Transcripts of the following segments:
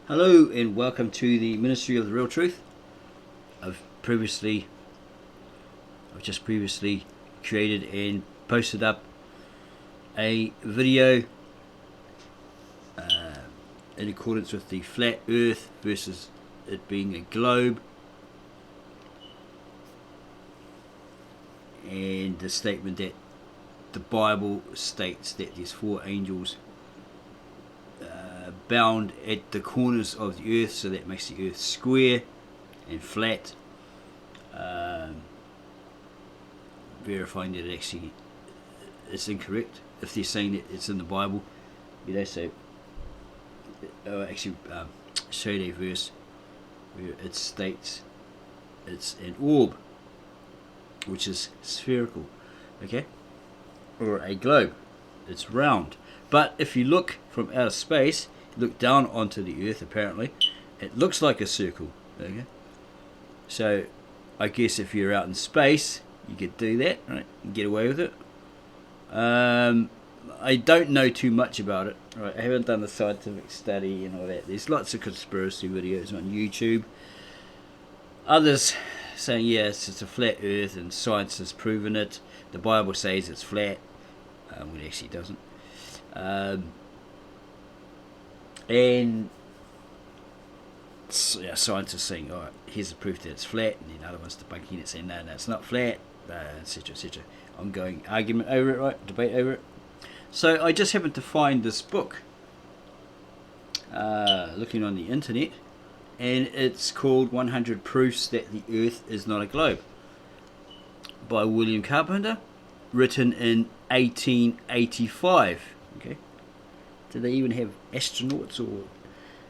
Hello and welcome to the Ministry of the Real Truth. I've just previously created and posted up a video in accordance with the flat earth versus it being a globe, and the statement that the Bible states that there's four angels bound at the corners of the earth, so that makes the earth square and flat, verifying that it actually is incorrect if they're saying that it's in the Bible. So actually showed a verse where it states it's an orb, which is spherical, okay, or a globe. It's round. But if you look from outer space, look down onto the earth, apparently it looks like a circle, okay? So I guess if you're out in space, you could do that, right, and get away with it. I don't know too much about it, right? I haven't done the scientific study and all that. There's lots of conspiracy videos on YouTube, others saying yes, it's a flat earth and science has proven it. The Bible says it's flat, when it actually doesn't. And scientists saying, "Oh, here's the proof that it's flat," and then other ones debunking it, saying, "No, it's not flat," etc., etc. Ongoing argument over it, right? Debate over it. So I just happened to find this book, looking on the internet, and it's called 100 Proofs That the Earth is Not a Globe, by William Carpenter, written in 1885. Okay. Did they even have astronauts or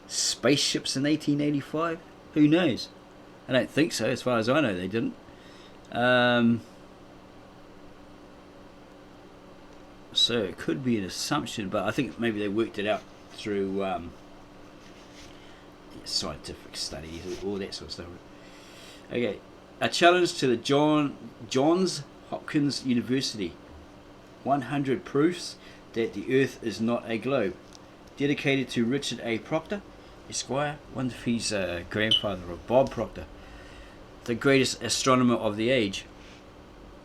spaceships in 1885? Who knows? I don't think so. As far as I know, they didn't. So it could be an assumption, but I think maybe they worked it out through scientific studies, all that sort of stuff. Okay, a challenge to the Johns Hopkins University. 100 proofs that the Earth is not a globe. Dedicated to Richard A. Proctor, Esquire, one of his grandfather of Bob Proctor, the greatest astronomer of the age,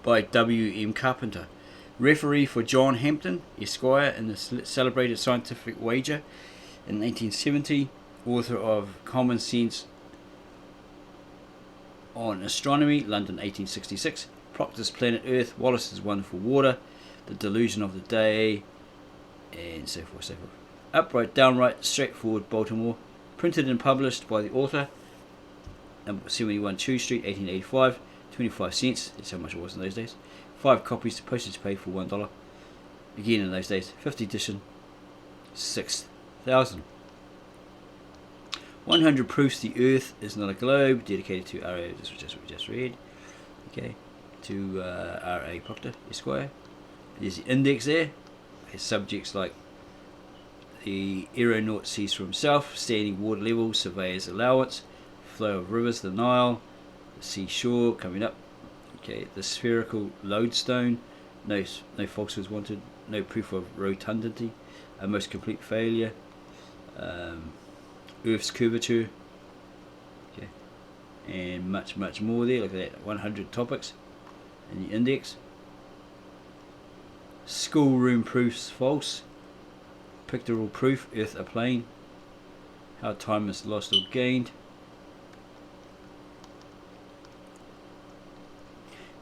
by W. M. Carpenter. Referee for John Hampton, Esquire, in the celebrated scientific wager in 1870. Author of Common Sense on Astronomy, London 1866. Proctor's Planet Earth, Wallace's Wonderful Water, The Delusion of the Day, and so forth, so forth. Upright, Downright, Straightforward, Baltimore. Printed and published by the author, number 71 Chew Street, 1885. 25 cents, that's how much it was in those days. 5 copies, postage paid for $1. Again in those days. 5th edition, 6,000. 100 Proofs the Earth is Not a Globe, dedicated to R.A. This was just what we just read. Okay, to R.A. Proctor, Esquire. There's the index there. It has subjects like the aeronaut sees for himself, standing water level, surveyor's allowance, flow of rivers, the Nile, the seashore coming up. Okay, the spherical lodestone, no falsehoods wanted, no proof of rotundity, a most complete failure, Earth's curvature, okay, and much more there. Look at that, 100 topics in the index. Schoolroom proofs false. Pictorial proof, Earth a plane. How time is lost or gained.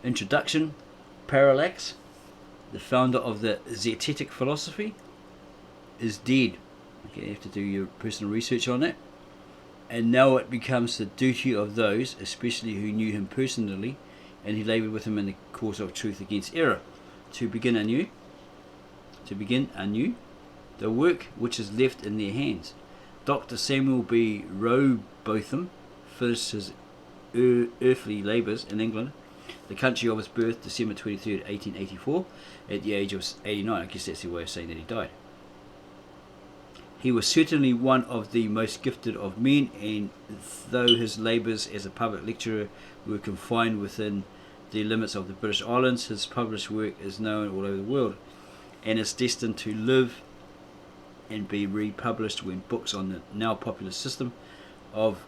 Introduction. Parallax, the founder of the Zetetic philosophy, is dead. Okay, you have to do your personal research on that. And now it becomes the duty of those, especially who knew him personally, and he laboured with him in the cause of truth against error, to begin anew the work which is left in their hands. Dr. Samuel B. Rowbotham finished his earthly labours in England, the country of his birth, December 23rd, 1884, at the age of 89. I guess that's the way of saying that he died. He was certainly one of the most gifted of men, and though his labours as a public lecturer were confined within the limits of the British Islands, his published work is known all over the world, and is destined to live and be republished when books on the now popular system of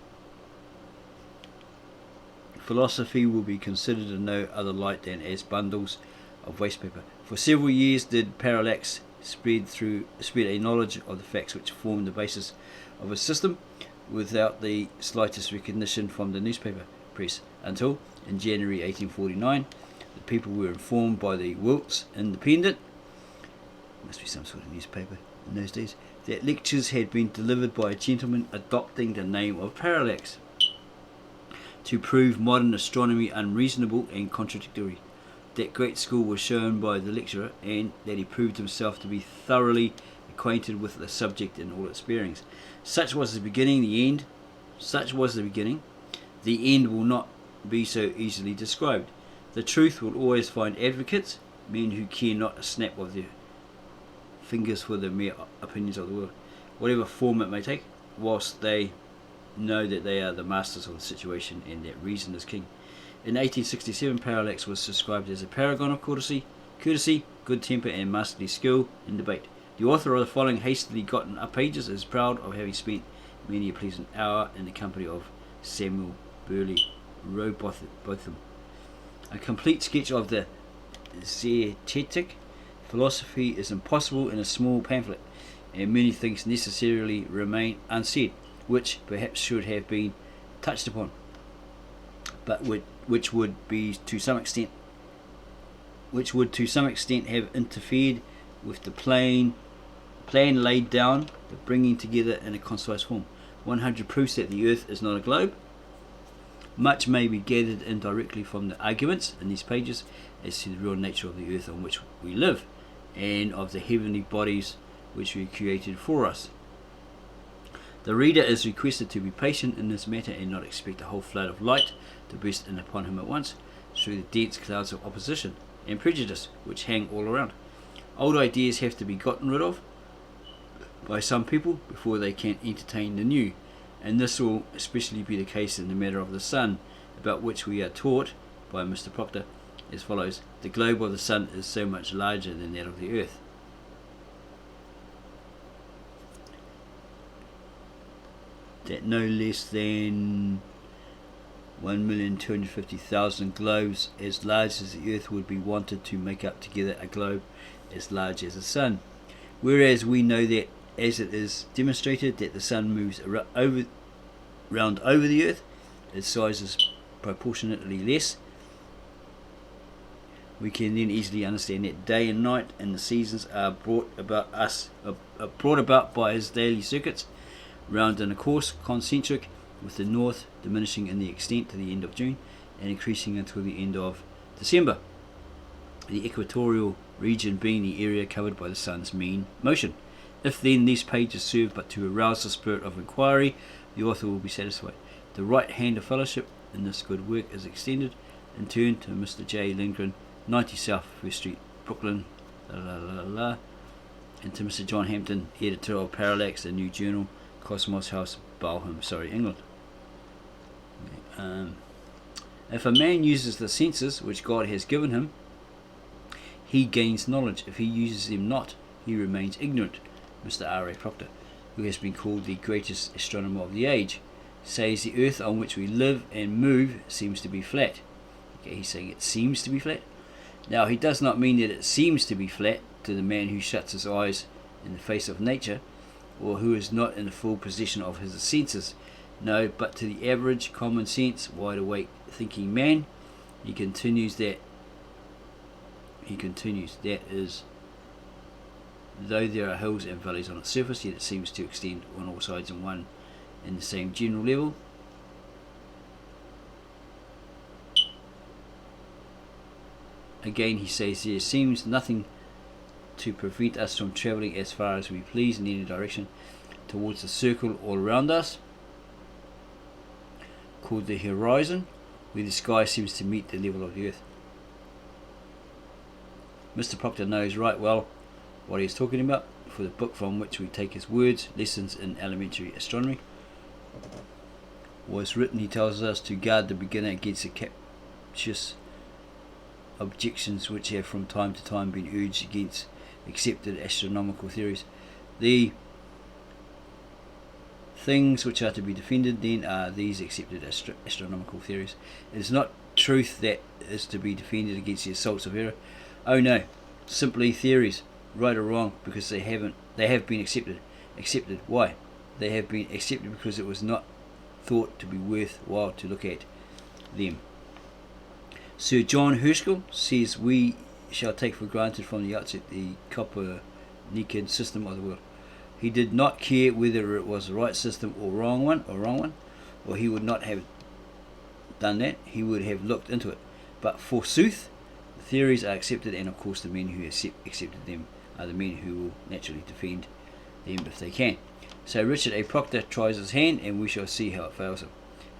philosophy will be considered in no other light than as bundles of waste paper. For several years did Parallax spread a knowledge of the facts which form the basis of a system without the slightest recognition from the newspaper press, until in January 1849 the people were informed by the Wilts Independent, must be some sort of newspaper in those days, that lectures had been delivered by a gentleman adopting the name of Parallax to prove modern astronomy unreasonable and contradictory. That great school was shown by the lecturer, and that he proved himself to be thoroughly acquainted with the subject in all its bearings. Such was the beginning, the end. Such was the beginning. The end will not be so easily described. The truth will always find advocates, men who care not a snap of their fingers for the mere opinions of the world, whatever form it may take, whilst they know that they are the masters of the situation and that reason is king. In 1867, Parallax was described as a paragon of courtesy, good temper, and masterly skill in debate. The author of the following hastily gotten up pages is proud of having spent many a pleasant hour in the company of Samuel Burley Rowbotham. A complete sketch of the Zetetic philosophy is impossible in a small pamphlet, and many things necessarily remain unsaid, which perhaps should have been touched upon, but which would to some extent have interfered with the plan laid down, the bringing together in a concise form. 100 proofs that the earth is not a globe. Much may be gathered indirectly from the arguments in these pages as to the real nature of the earth on which we live, and of the heavenly bodies which were created for us. The reader is requested to be patient in this matter and not expect a whole flood of light to burst in upon him at once through the dense clouds of opposition and prejudice which hang all around. Old ideas have to be gotten rid of by some people before they can entertain the new, and this will especially be the case in the matter of the sun, about which we are taught by Mr. Proctor as follows: the globe of the sun is so much larger than that of the earth. That no less than 1,250,000 globes as large as the earth would be wanted to make up together a globe as large as the sun. Whereas we know that, as it is demonstrated, that the sun moves round over the earth, its size is proportionately less. We can then easily understand that day and night and the seasons are brought about by his daily circuits, round in a course concentric, with the north diminishing in the extent to the end of June and increasing until the end of December, the equatorial region being the area covered by the sun's mean motion. If then these pages serve but to arouse the spirit of inquiry, the author will be satisfied. The right hand of fellowship in this good work is extended in turn to Mr. J. Lindgren, 90 South First Street, Brooklyn, and to Mr. John Hampton, editor of Parallax, the new journal, Cosmos House, Balham, England. If a man uses the senses which God has given him, he gains knowledge. If he uses them not, he remains ignorant. Mr. R. A. Proctor, who has been called the greatest astronomer of the age, says the earth on which we live and move seems to be flat. Okay, he's saying it seems to be flat. Now, he does not mean that it seems to be flat to the man who shuts his eyes in the face of nature, or who is not in the full possession of his senses. No, but to the average, common sense, wide awake, thinking man. He continues, that is, though there are hills and valleys on its surface, yet it seems to extend on all sides in one and the same general level. Again, he says there seems nothing to prevent us from travelling as far as we please in any direction towards the circle all around us, called the horizon, where the sky seems to meet the level of the earth. Mr. Proctor knows right well what he is talking about, for the book from which we take his words, Lessons in Elementary Astronomy, was written, he tells us, to guard the beginner against the captious objections which have from time to time been urged against accepted astronomical theories. The things which are to be defended, then are these accepted astronomical theories. It is not truth that is to be defended against the assaults of error. Oh no, simply theories, right or wrong, because they have been accepted. Accepted. Why? They have been accepted because it was not thought to be worthwhile to look at them. Sir John Herschel says we shall take for granted from the outset the Copernican system of the world. He did not care whether it was the right system or wrong one, or he would not have done that. He would have looked into it. But forsooth, the theories are accepted, and of course the men who accepted them are the men who will naturally defend them if they can. So Richard A. Proctor tries his hand, and we shall see how it fails him.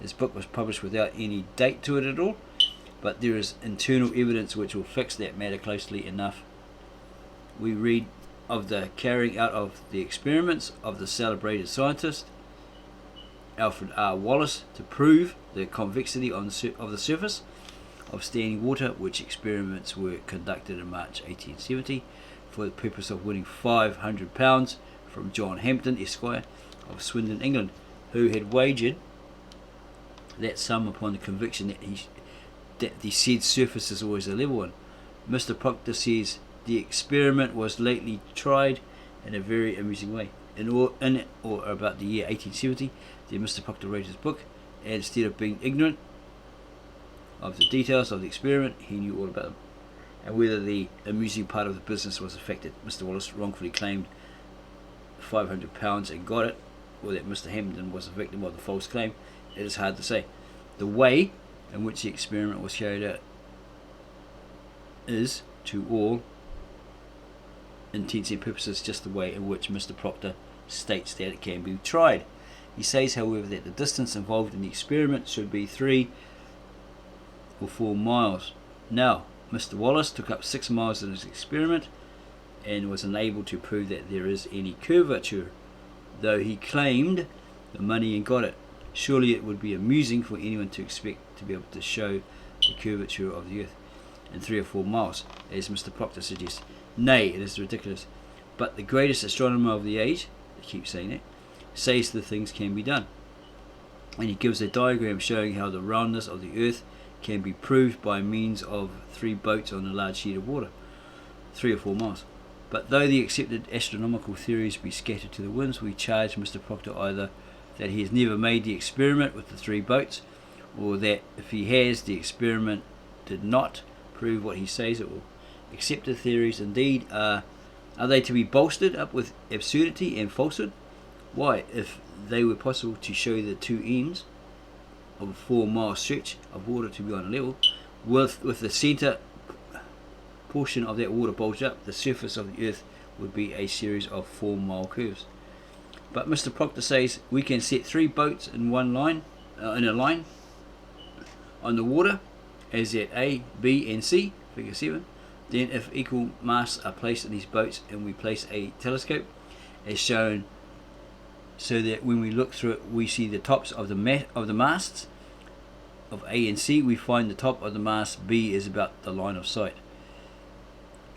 His book was published without any date to it at all, but there is internal evidence which will fix that matter closely enough. We read of the carrying out of the experiments of the celebrated scientist Alfred R. Wallace to prove the convexity of the surface of standing water, which experiments were conducted in March 1870 for the purpose of winning £500 from John Hampton, Esquire, of Swindon, England, who had wagered that sum upon the conviction that the said surface is always a level one. Mr. Proctor says the experiment was lately tried in a very amusing way. In or about the year 1870, then Mr. Proctor wrote his book, and instead of being ignorant of the details of the experiment, he knew all about them, and whether the amusing part of the business was affected. Mr. Wallace wrongfully claimed £500 and got it, or that Mr. Hampden was a victim of the false claim. It is hard to say. The way in which the experiment was carried out is, to all intents and purposes, just the way in which Mr. Proctor states that it can be tried. He says, however, that the distance involved in the experiment should be 3 or 4 miles. Now, Mr. Wallace took up 6 miles in his experiment and was unable to prove that there is any curvature, though he claimed the money and got it. Surely it would be amusing for anyone to expect to be able to show the curvature of the earth in 3 or 4 miles, as Mr. Proctor suggests. Nay, it is ridiculous. But the greatest astronomer of the age, I keep saying that, says the things can be done. And he gives a diagram showing how the roundness of the earth can be proved by means of 3 boats on a large sheet of water, 3 or 4 miles. But though the accepted astronomical theories be scattered to the winds, we charge Mr. Proctor either that he has never made the experiment with the 3 boats, or that if he has, the experiment did not prove what he says it will. Accepted theories indeed are they to be bolstered up with absurdity and falsehood? Why, if they were possible to show the 2 ends of a 4-mile stretch of water to be on a level, with the centre portion of that water bulged up, the surface of the earth would be a series of 4-mile curves. But Mr. Proctor says we can set 3 boats in one line, in a line on the water, as at A, B and C, figure 7. Then if equal masts are placed in these boats and we place a telescope as shown, so that when we look through it we see the tops of the masts of A and C, we find the top of the mast B is about the line of sight.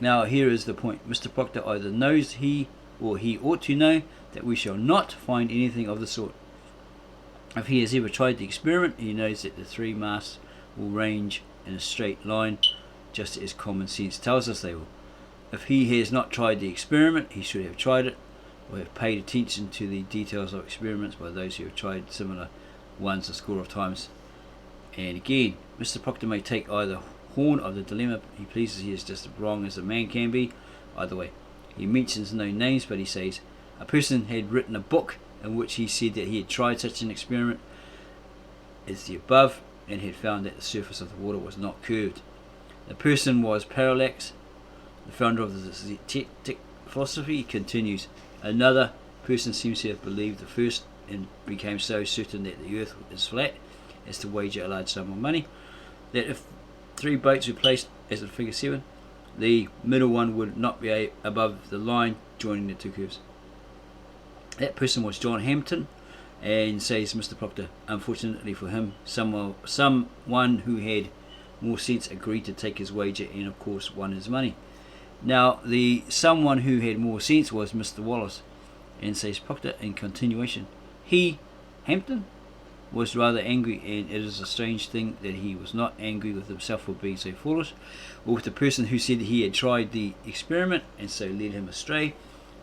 Now here is the point. Mr. Proctor either knows he ought to know that we shall not find anything of the sort. If he has ever tried the experiment, he knows that the 3 masts will range in a straight line, just as common sense tells us they will. If he has not tried the experiment, he should have tried it, or have paid attention to the details of experiments by those who have tried similar ones a score of times. And again, Mr. Proctor may take either horn of the dilemma he pleases. He is just as wrong as a man can be, either way. He mentions no names, but he says a person had written a book in which he said that he had tried such an experiment as the above and had found that the surface of the water was not curved. The person was Parallax, the founder of the Zetetic philosophy. He continues, another person seems to have believed the first and became so certain that the earth is flat as to wager a large sum of money, that if 3 boats were placed as in figure 7, the middle one would not be above the line joining the 2 curves. That person was John Hampton, and says Mr. Proctor, unfortunately for him, someone who had more sense agreed to take his wager and of course won his money. Now the someone who had more sense was Mr. Wallace, and says Proctor in continuation, He, Hampton, was rather angry, and it is a strange thing that he was not angry with himself for being so foolish, or with the person who said he had tried the experiment and so led him astray,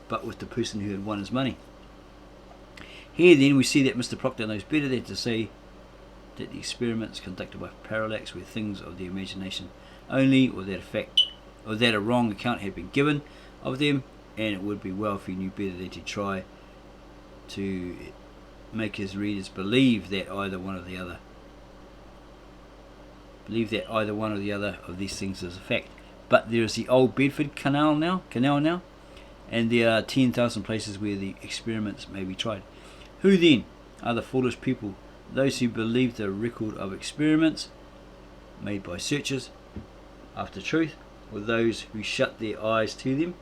but with the person who had won his money. Here then we see that Mr. Proctor knows better than to say that the experiments conducted by parallax were things of the imagination only, or that a wrong account had been given of them, and it would be well if he knew better than to try to make his readers believe that either one or the other of these things is a fact. But there is the old Bedford Canal now, and there are 10,000 places where the experiments may be tried. Who then are the foolish people? Those who believe the record of experiments made by searchers after truth, or those who shut their eyes to them,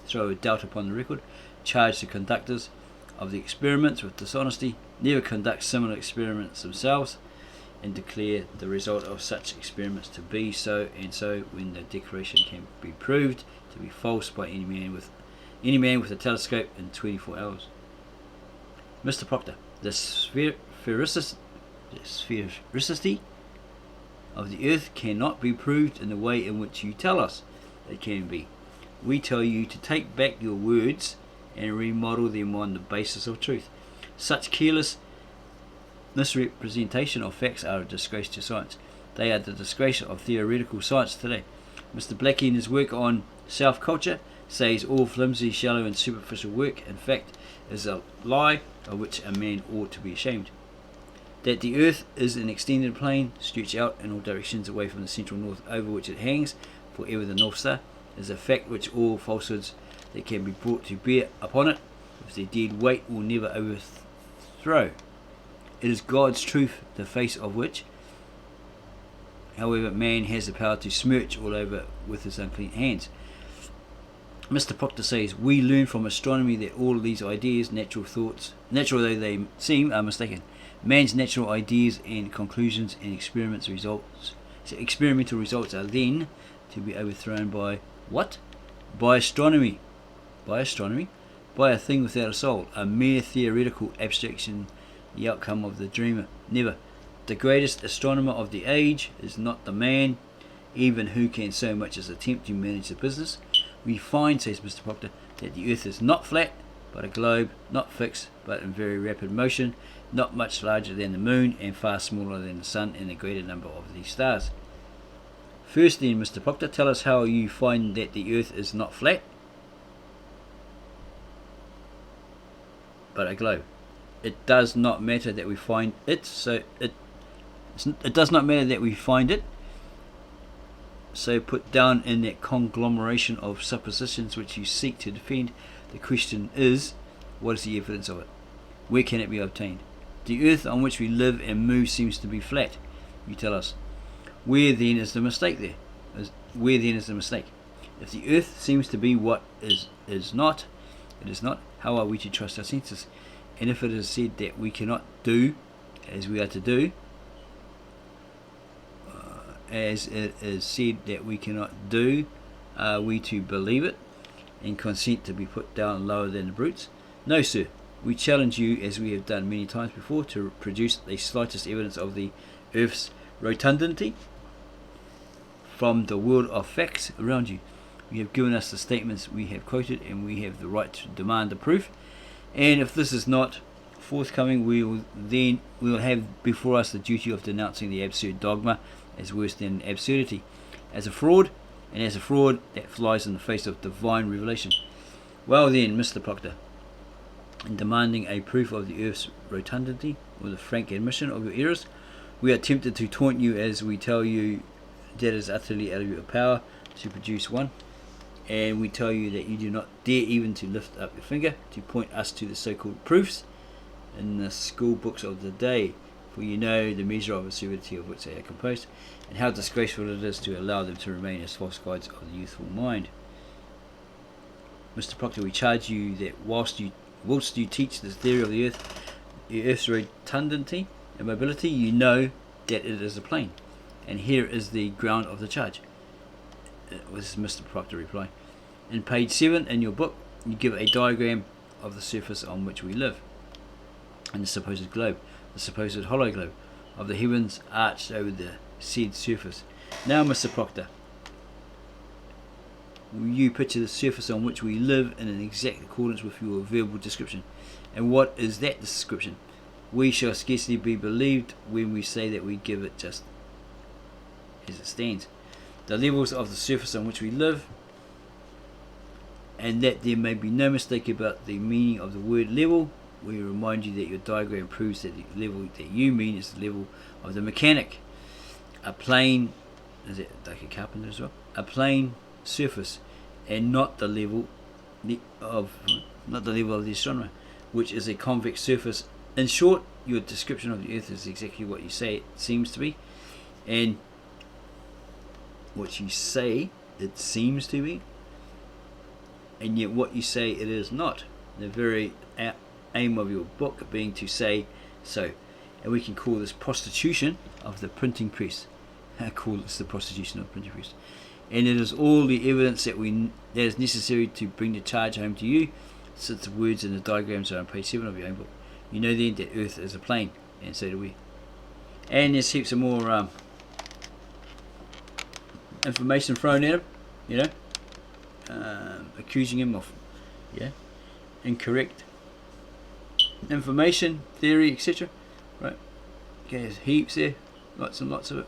throw a doubt upon the record, charge the conductors of the experiments with dishonesty, never conduct similar experiments themselves, and declare the result of such experiments to be so and so, when the declaration can be proved to be false by any man with a telescope in 24 hours. Mr. Proctor, the sphericity of the earth cannot be proved in the way in which you tell us it can be. We tell you to take back your words and remodel them on the basis of truth. Such careless misrepresentation of facts are a disgrace to science. They are the disgrace of theoretical science today. Mr. Blackie, in his work on self-culture, says all flimsy, shallow and superficial work, in fact, is a lie of which a man ought to be ashamed. That the earth is an extended plane, stretched out in all directions away from the central north, over which it hangs forever the North Star, is a fact which all falsehoods that can be brought to bear upon it with their dead weight will never overthrow. It is God's truth, the face of which, however, man has the power to smirch all over with his unclean hands. Mr. Proctor says, we learn from astronomy that all these ideas, natural thoughts, natural though they seem, are mistaken. Man's natural ideas and conclusions and experimental results are then to be overthrown by what? By astronomy. By astronomy? By a thing without a soul, a mere theoretical abstraction, the outcome of the dreamer. Never. The greatest astronomer of the age is not the man, even who can so much as attempt to manage the business. We find, says Mr. Proctor, that the earth is not flat, but a globe, not fixed, but in very rapid motion, not much larger than the moon, and far smaller than the sun and the greater number of the stars. First then, Mr. Proctor, tell us how you find that the earth is not flat, but a globe. It does not matter that we find it, it does not matter that we find it, so put down in that conglomeration of suppositions which you seek to defend. The question is, what is the evidence of it? Where can it be obtained? The earth on which we live and move seems to be flat. You tell us. Where then is the mistake there? Where then is the mistake? If the earth seems to be what is not, it is not. How are we to trust our senses? And if it is said that we cannot do as we are to do, as it is said that we cannot do, are we to believe it and consent to be put down lower than the brutes? No, sir. We challenge you, as we have done many times before, to produce the slightest evidence of the earth's rotundity from the world of facts around you. You have given us the statements we have quoted, and we have the right to demand the proof. And if this is not forthcoming, we will have before us the duty of denouncing the absurd dogma as worse than absurdity, as a fraud, and as a fraud that flies in the face of divine revelation. Well then, Mr. Proctor, in demanding a proof of the earth's rotundity, or the frank admission of your errors, we are tempted to taunt you as we tell you that it is utterly out of your power to produce one, and we tell you that you do not dare even to lift up your finger to point us to the so-called proofs in the school books of the day, for you know the measure of absurdity of which they are composed, and how disgraceful it is to allow them to remain as false guides of the youthful mind. Mr. Proctor, we charge you that whilst you teach the theory of the earth's rotundity and mobility, you know that it is a plane. And here is the ground of the charge. This is Mr. Proctor reply. In page 7 in your book, you give a diagram of the surface on which we live. and the supposed globe, the supposed hollow globe, of the heavens arched over the said surface. Now, Mr. Proctor, will you picture the surface on which we live in an exact accordance with your verbal description? And what is that description? We shall scarcely be believed when we say that we give it just as it stands. The levels of the surface on which we live, and that there may be no mistake about the meaning of the word level, we remind you that your diagram proves that the level that you mean is the level of the mechanic. A plane, is it like a carpenter as well? A plane surface, and not the level of the astronomer, which is a convex surface. In short, your description of the Earth is exactly what you say it seems to be, and what you say it seems to be, and yet what you say it is not. The very aim of your book being to say so, and we can call this prostitution of the printing press. I call this the prostitution of the printing press, and it is all the evidence that is necessary to bring the charge home to you, since the words and the diagrams are on page 7 of your own book. You know then that Earth is a plane, and so do we. And there's heaps of more information thrown at him, accusing him of incorrect information, theory, etc. Right? Okay, there's heaps there, lots and lots of it.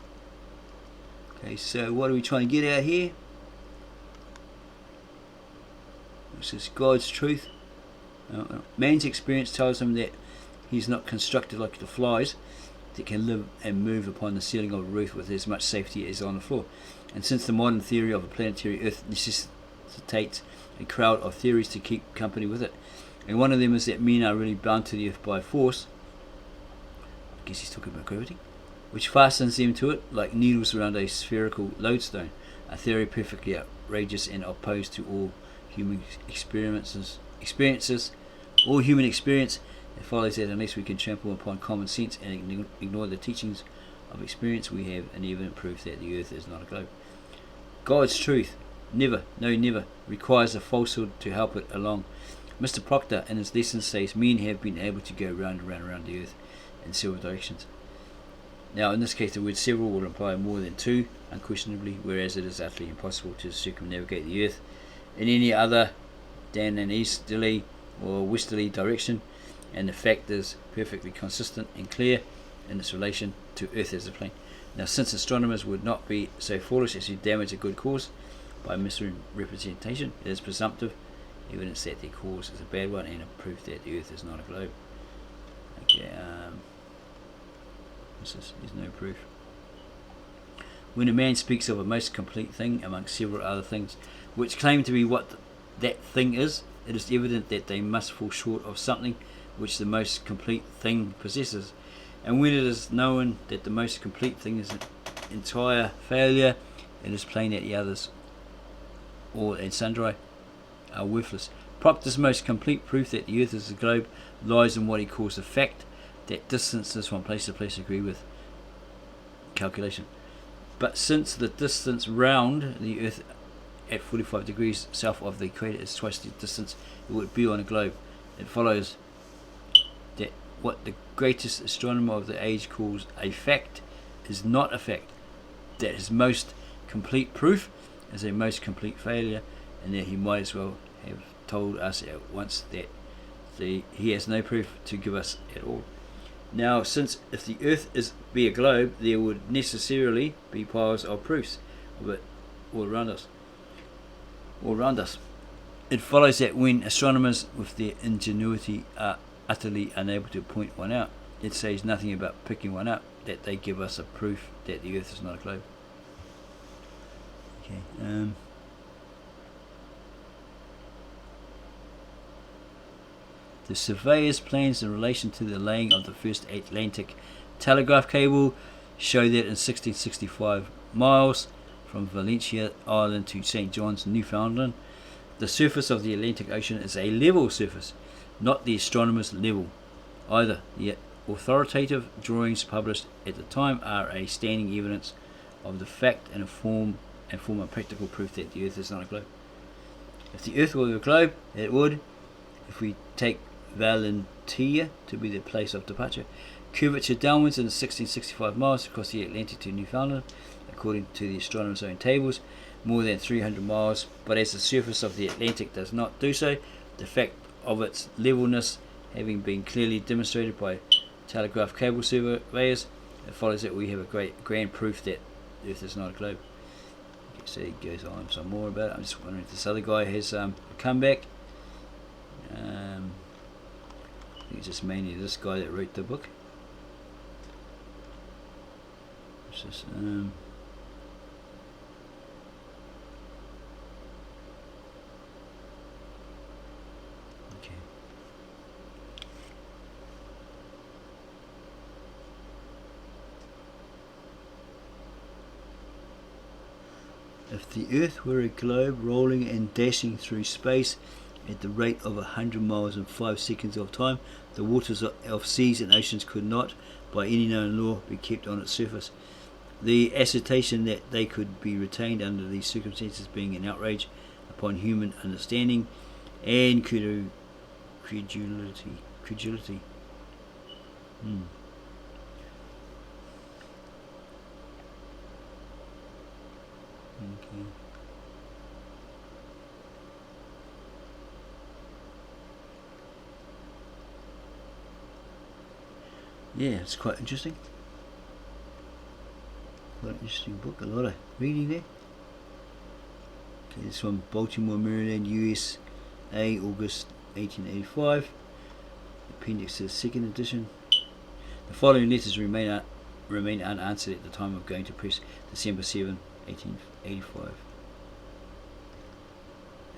Okay, so what are we trying to get out here? This is God's truth. Man's experience tells him that he's not constructed like the flies that can live and move upon the ceiling of a roof with as much safety as on the floor. And since the modern theory of a planetary Earth necessitates a crowd of theories to keep company with it, and one of them is that men are really bound to the Earth by force, I guess he's talking about gravity, which fastens them to it like needles around a spherical lodestone, a theory perfectly outrageous and opposed to all human experience. It follows that unless we can trample upon common sense and ignore the teachings of experience, we have an evident proof that the Earth is not a globe. God's truth never requires a falsehood to help it along. Mr. Proctor in his lesson says men have been able to go round and round and round the Earth in several directions. Now, in this case, the word several will imply more than two, unquestionably, whereas it is utterly impossible to circumnavigate the Earth in any other than an easterly or westerly direction, and the fact is perfectly consistent and clear in its relation to Earth as a plane. Now, since astronomers would not be so foolish as to damage a good cause by misrepresentation, it is presumptive evidence that their cause is a bad one, and a proof that the Earth is not a globe. Okay, there's no proof. When a man speaks of a most complete thing amongst several other things which claim to be what that thing is, it is evident that they must fall short of something which the most complete thing possesses. And when it is known that the most complete thing is an entire failure, it is plain that the others, all and sundry, are worthless. Proctor's most complete proof that the Earth is a globe lies in what he calls the fact that distances from place to place agree with calculation. But since the distance round the Earth at 45 degrees south of the equator is twice the distance it would be on a globe, it follows that what the greatest astronomer of the age calls a fact is not a fact, that his most complete proof is a most complete failure, and that he might as well have told us at once that he has no proof to give us at all. Now, since if the Earth be a globe, there would necessarily be piles of proofs of it all around us. It follows that when astronomers with their ingenuity are utterly unable to point one out, it says nothing about picking one up, that they give us a proof that the Earth is not a globe. Okay. The surveyor's plans in relation to the laying of the first Atlantic telegraph cable show that in 1665 miles from Valentia Island to St. John's, Newfoundland, the surface of the Atlantic Ocean is a level surface, not the astronomer's level either. The authoritative drawings published at the time are a standing evidence of the fact and form a practical proof that the Earth is not a globe. If the Earth were a globe, it would, if we take Valentia to be the place of departure. Curvature downwards in 1665 miles across the Atlantic to Newfoundland, according to the astronomer's own tables, more than 300 miles, but as the surface of the Atlantic does not do so, the fact of its levelness having been clearly demonstrated by telegraph cable surveyors, it follows that we have a grand proof that the Earth is not a globe. Okay, so he goes on some more about it. I'm just wondering if this other guy has a comeback. I think it's just mainly this guy that wrote the book. What's this? Okay. If the Earth were a globe rolling and dashing through space at the rate of 100 miles in 5 seconds of time, the waters of seas and oceans could not, by any known law, be kept on its surface. The assertion that they could be retained under these circumstances being an outrage upon human understanding and credulity. Okay. Yeah, it's quite interesting. Quite an interesting book, a lot of reading there. Okay, this one, Baltimore, Maryland, USA, August 1885. Appendix to the second edition. The following letters remain unanswered at the time of going to press, December 7, 1885.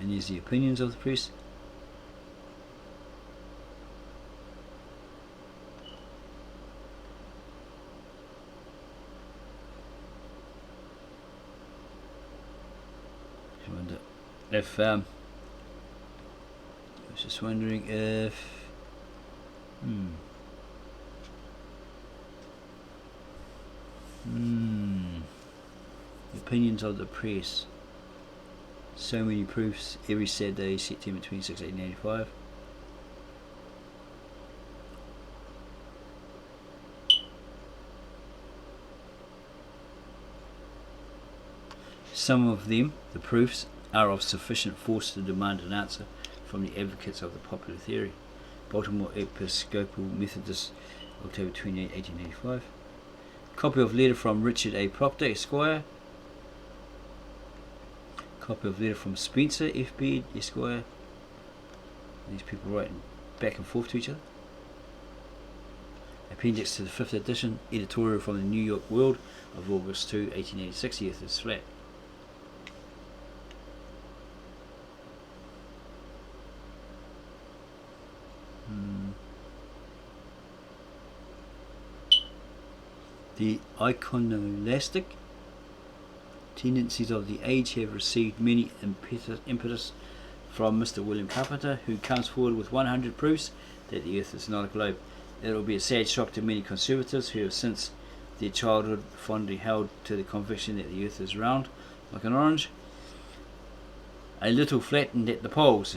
And here's the opinions of the press. If I was just wondering if the opinions of the press. So many proofs every Saturday, September 26, 1885. Some of them, the proofs, are of sufficient force to demand an answer from the advocates of the popular theory. Baltimore Episcopal Methodist, October 28, 1885. Copy of letter from Richard A. Proctor, Esquire. Copy of letter from Spencer F. Beard, Esquire. These people writing back and forth to each other. Appendix to the 5th edition, editorial from the New York World of August 2, 1886. The Earth is flat. The iconoclastic tendencies of the age have received many impetus from Mr. William Carpenter, who comes forward with 100 proofs that the Earth is not a globe. It will be a sad shock to many conservatives who have since their childhood fondly held to the conviction that the Earth is round, like an orange, a little flattened at the poles,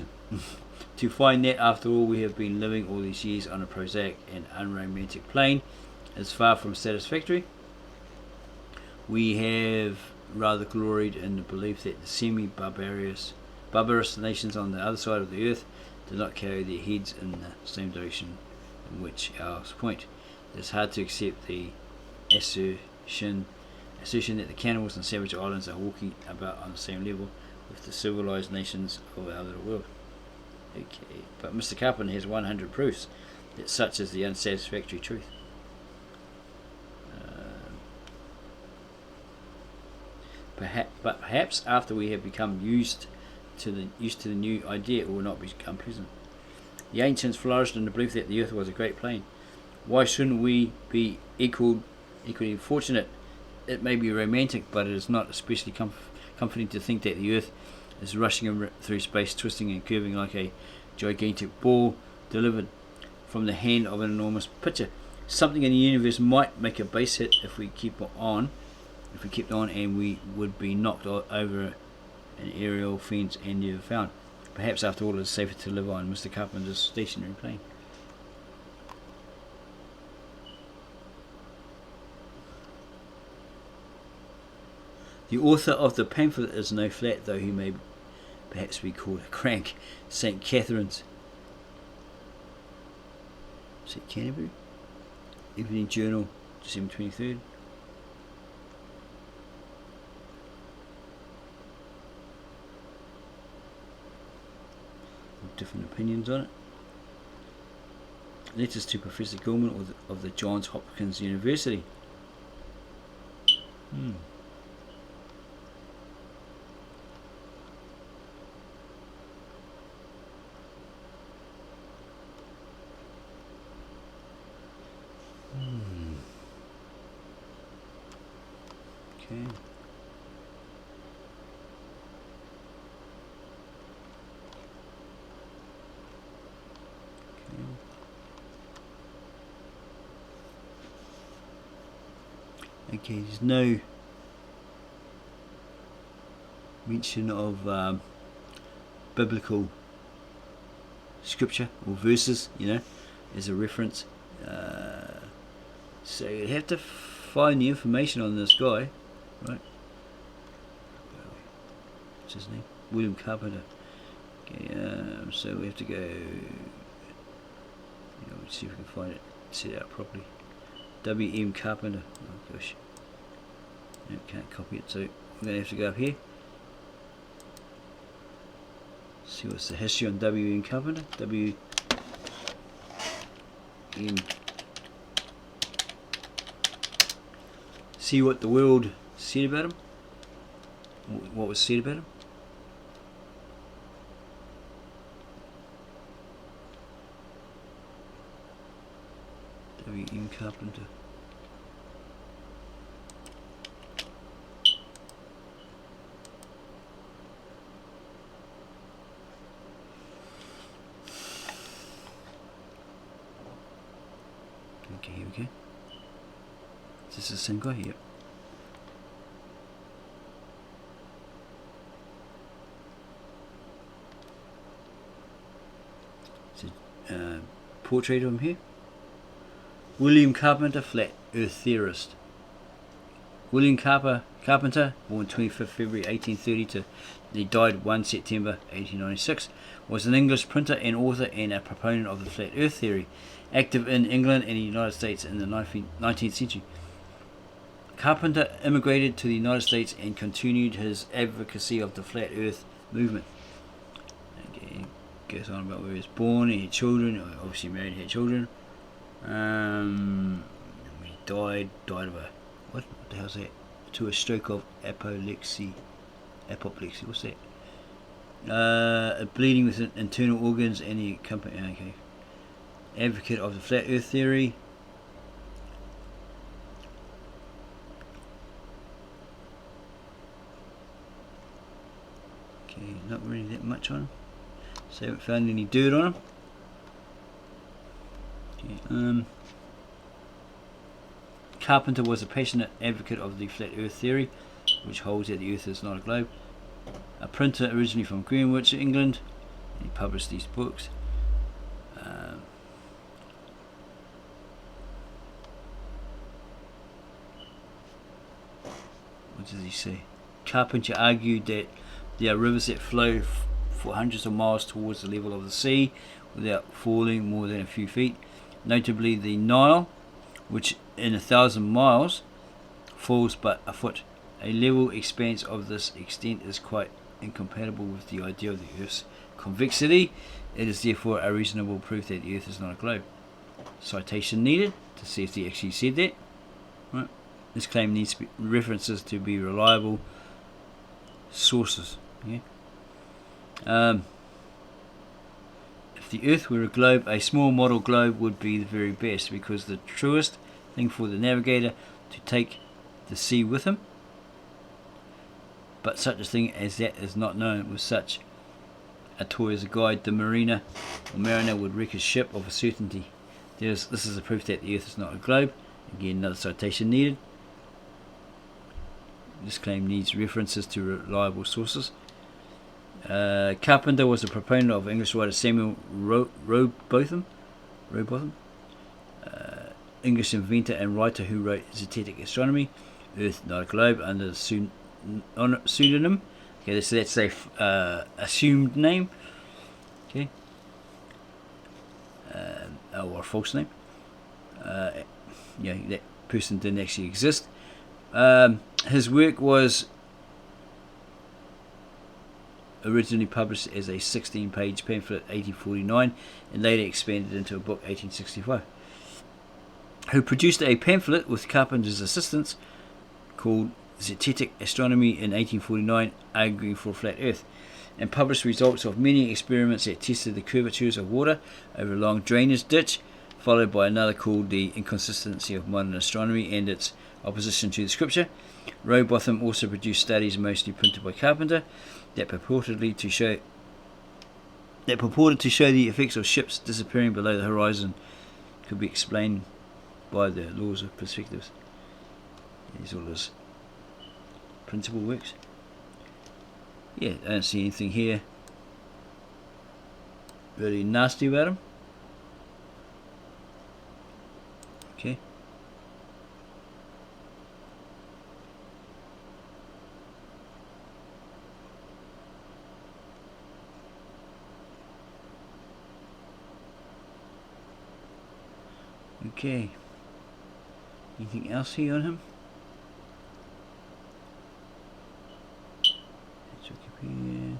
to find that after all we have been living all these years on a prosaic and unromantic plane is far from satisfactory. We have rather gloried in the belief that the semi-barbarous nations on the other side of the earth do not carry their heads in the same direction in which ours point. It is hard to accept the assertion that the cannibals and savage islands are walking about on the same level with the civilized nations of our little world. Okay, but Mr. Carpenter has 100 proofs that such is the unsatisfactory truth. Perhaps after we have become used to the new idea, it will not become pleasant. The ancients flourished in the belief that the earth was a great plain. Why shouldn't we be equally fortunate? It may be romantic, but it is not especially comforting to think that the earth is rushing through space, twisting and curving like a gigantic ball delivered from the hand of an enormous pitcher. Something in the universe might make a base hit if we kept on, and we would be knocked over an aerial fence and never found. Perhaps after all, it is safer to live on Mr. Carpenter's stationary plane. The author of the pamphlet is no flat, though he may perhaps be called a crank. St. Catherine's. Is it Canterbury? Evening Journal, December 23rd. Different opinions on it. Letters to Professor Gilman of the Johns Hopkins University. Okay. Okay, there's no mention of biblical scripture or verses, as a reference. So you'd have to find the information on this guy, right? What's his name? William Carpenter. Okay, so we have to go. Let's see if we can find it, set it out properly. W.M. Carpenter. Oh gosh. No, can't copy it, so I'm going to have to go up here. See what's the history on W.M. Carpenter. W.M. See what the world said about him. What was said about him. W.M. Carpenter. Okay, here we go. Is this the same guy here? It's a portrait of him here. William Carpenter, flat earth theorist. William Carpenter, born 25th February 1830 to he died 1 September 1896, was an English printer and author and a proponent of the flat earth theory, active in England and the United States in the 19th century. Carpenter immigrated to the United States and continued his advocacy of the flat earth movement. Okay, goes on about where he was born, he had children, obviously married, had children. He died of a, what the hell's that? To a stroke of apoplexy. What's that? Bleeding with internal organs and the company. Okay. Advocate of the flat earth theory. Okay, not really that much on him. So I haven't found any dirt on him. Okay, Carpenter was a passionate advocate of the flat earth theory, which holds that the earth is not a globe. A printer originally from Greenwich, England, he published these books. What does he say? Carpenter argued that there are rivers that flow for hundreds of miles towards the level of the sea without falling more than a few feet. Notably the Nile, which in 1,000 miles falls but a foot. A level expanse of this extent is quite incompatible with the idea of the Earth's convexity. It is therefore a reasonable proof that the Earth is not a globe. Citation needed to see if they actually said that. Right. This claim needs references to be reliable sources. Yeah. If the Earth were a globe, a small model globe would be the very best, because the truest thing for the navigator to take the sea with him. But such a thing as that is not known. With such a toy as a guide, the mariner would wreck his ship of a certainty. This is a proof that the Earth is not a globe. Again, another citation needed. This claim needs references to reliable sources. Carpenter was a proponent of English writer Samuel Rowbotham, English inventor and writer who wrote Zetetic Astronomy, Earth, Not a Globe, under the pseudonym. Okay, so that's a assumed name. Okay, or a false name. That person didn't actually exist. His work was originally published as a 16-page pamphlet 1849 and later expanded into a book 1865. Who produced a pamphlet with Carpenter's assistance called Zetetic Astronomy in 1849, arguing for a flat Earth, and published results of many experiments that tested the curvatures of water over a long drainage ditch, followed by another called The Inconsistency of Modern Astronomy and its Opposition to the Scripture. Rowbotham also produced studies, mostly printed by Carpenter, that purported to show the effects of ships disappearing below the horizon could be explained by the laws of perspectives. These all his principal works. Yeah, I don't see anything here really nasty about him. Okay. Okay. Anything else here on him? Let's look up here.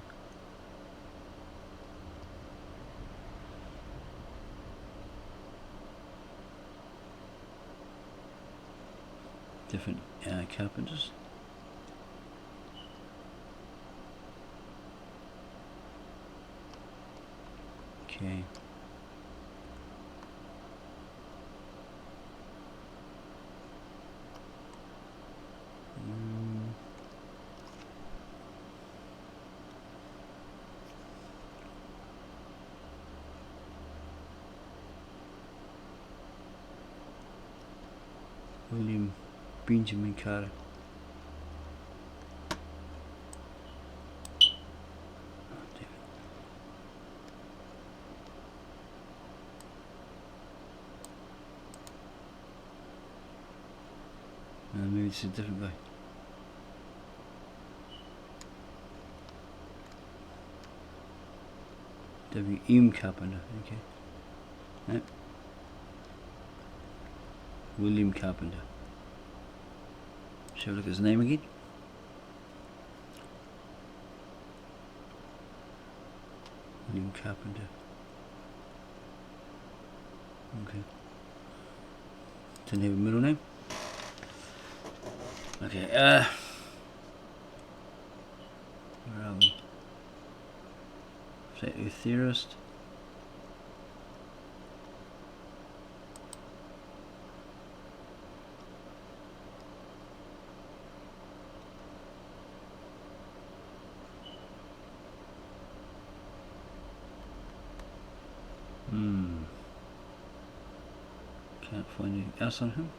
Different carpenters. Okay. William Benjamin Carter. Maybe it's a different guy. W.M. Carpenter, okay. Nope. William Carpenter. Shall we look at his name again? William Carpenter. Okay. Didn't have a middle name. Okay, where are we? Flat Earth theorist. Can't find anything else on him.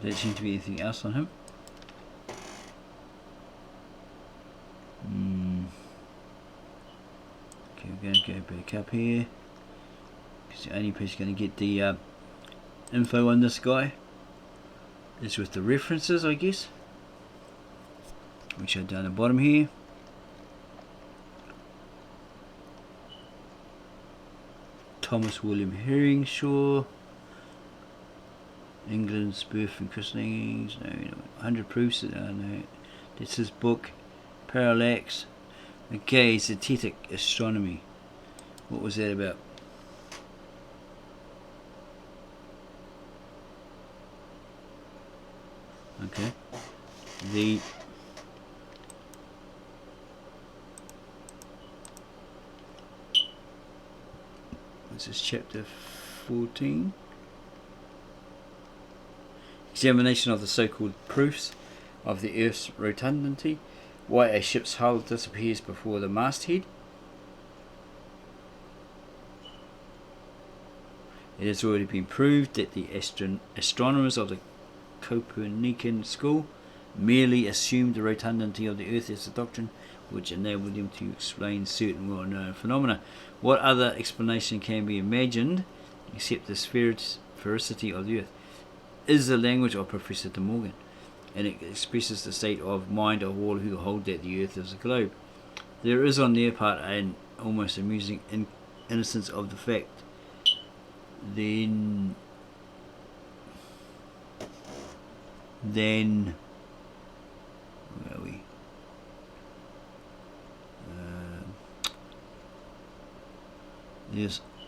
There seems to be anything else on him. Okay, we're going to go back up here, because the only place you're going to get the info on this guy is with the references, I guess, which are down the bottom here. Thomas William Herringshaw, England's Birth and Christenings, no, 100 Proofs, no, that's his book, Parallax. Okay, Zetetic Astronomy, what was that about? Okay, this is chapter 14. Examination of the so-called proofs of the Earth's rotundity, why a ship's hull disappears before the masthead. It has already been proved that the astronomers of the Copernican school merely assumed the rotundity of the Earth as a doctrine which enabled them to explain certain well-known phenomena. What other explanation can be imagined except the sphericity of the Earth? Is the language of Professor De Morgan, and it expresses the state of mind of all who hold that the Earth is a globe. There is on their part an almost amusing innocence of the fact. Then where are we?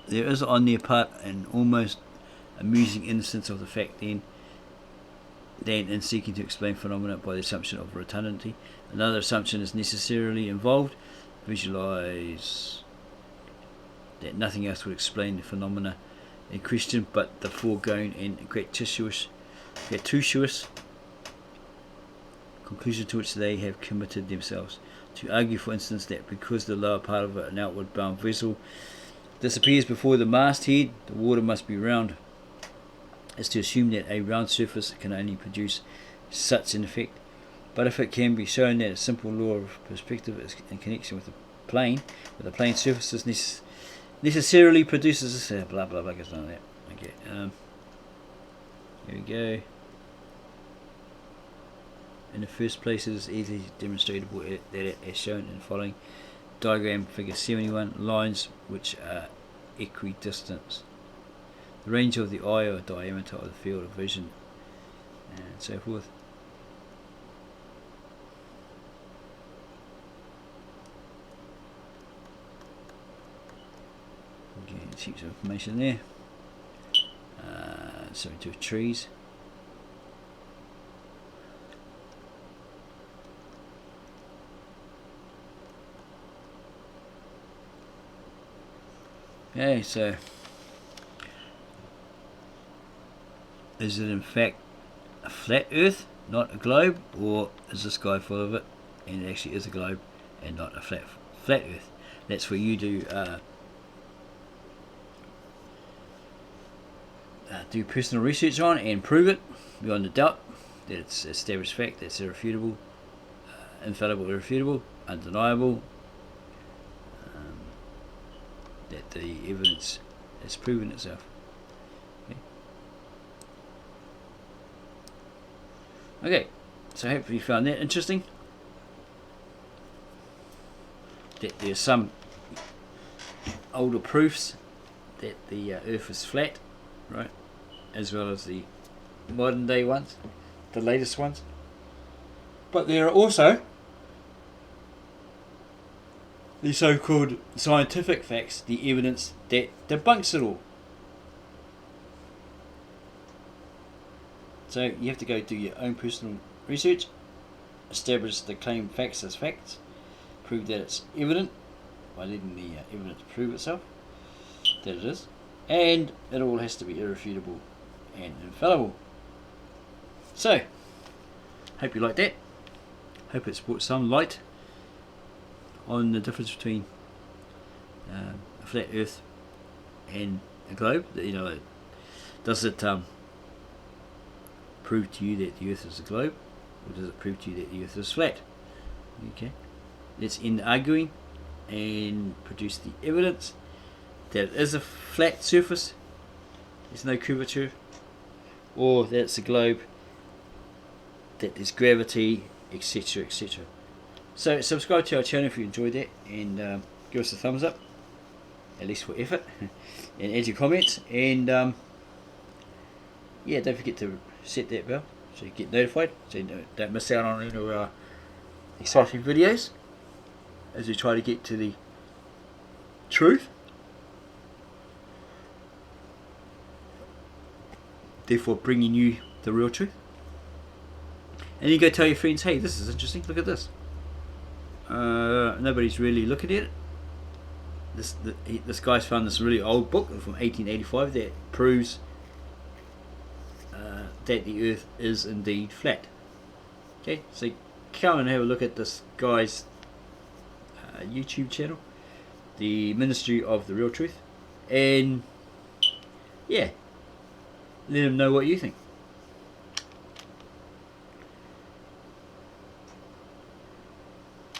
There is on their part an almost amusing innocence of the fact then in seeking to explain phenomena by the assumption of rotundity. Another assumption is necessarily involved. Visualize that nothing else would explain the phenomena in question but the foregoing and gratuitous conclusion to which they have committed themselves. To argue, for instance, that because the lower part of an outward bound vessel disappears before the masthead, the water must be round, is to assume that a round surface can only produce such an effect. But if it can be shown that a simple law of perspective is in connection with the plane surfaces necessarily produces this, blah blah blah, goes none of that. Okay, here we go. In the first place, it is easily demonstrable that as shown in the following diagram, figure 71, lines which are equidistant. The range of the eye or diameter of the field of vision, and so forth. Okay, heaps of information there. So into trees. Okay, so is it in fact a flat Earth, not a globe, or is the sky full of it and it actually is a globe and not a flat Earth? That's where you do personal research on and prove it beyond a doubt that it's established fact, that's irrefutable, infallible, irrefutable, undeniable, that the evidence has proven itself. Okay, so hopefully you found that interesting. That there's some older proofs that the Earth is flat, right, as well as the modern day ones, the latest ones. But there are also the so-called scientific facts, the evidence that debunks it all. So you have to go do your own personal research, establish the claimed facts as facts, prove that it's evident by letting the evidence prove itself that it is, and it all has to be irrefutable and infallible. So, hope you like that. Hope it's brought some light on the difference between a flat Earth and a globe. You know, does it prove to you that the Earth is a globe, or does it prove to you that the Earth is flat? Okay, let's end arguing and produce the evidence that it is a flat surface, there's no curvature, or that it's a globe, that there's gravity, etc, etc. So subscribe to our channel if you enjoyed that, and give us a thumbs up, at least for effort, and add your comments, and yeah, don't forget to set that bell so you get notified, so you don't miss out on any of our exciting videos as we try to get to the truth. Therefore bringing you the real truth. And you go tell your friends, hey, this is interesting, look at this. Nobody's really looking at it. This guy's found this really old book from 1885 that proves that the Earth is indeed flat. Okay, so come and have a look at this guy's YouTube channel, the Ministry of the Real Truth, and Yeah. Let them know what you think.